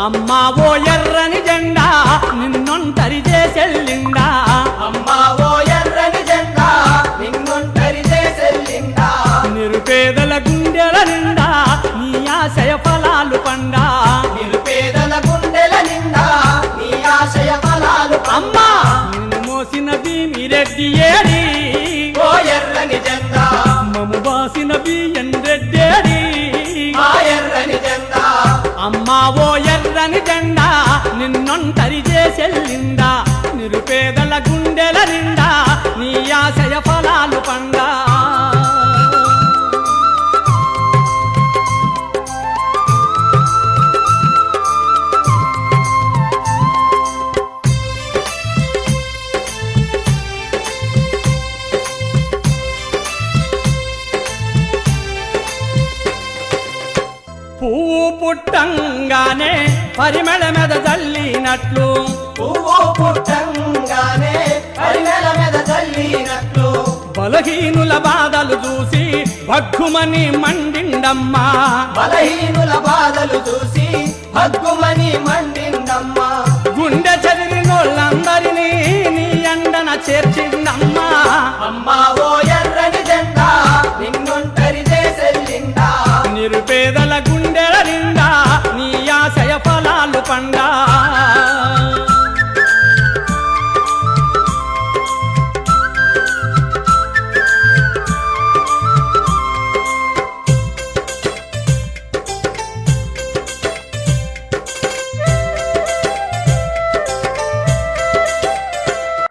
అమ్మా ఓ ఎర్రని జెండా నిన్నొంటరి చేసెళ్ళిందా అమ్మా ఓ ఎర్రని జెండా నిన్నొంటరి చేసెళ్ళిందా నిరుపేదల గుండెల నిండా నీ ఆశయ ఫలాలు పండా నిరుపేదల గుండెల నిండా నీ ఆశయ ఫలాలు అమ్మా నిన్ను మోసిన భీమిరెడ్డి ఏడి ఓ ఎర్రని జెండా మము బాసిన బియ్యం రెడ్డేడి ఆ ఎర్రని జెండా అమ్మా ఓ ఎర్రని జెండా నిన్నొంటరి చేసెళ్ళిందా నిరుపేదల గుండెల నిండా నీ ఆశయ ఫలాలు పండా పువ్వు పుట్టంగానే పరిమళ మీద జల్లినట్లు పువ్వు పుట్టంగానే పరిమళ మీద జల్లినట్లు బలహీనుల బాధలు చూసి భగ్గుమని మండిండమ్మా బలహీనుల బాధలు చూసి భగ్గుమని మండిందమ్మా గుండె చెదిరినోళ్ళందరినీ నీ అండన చేర్చిందమ్మా అమ్మా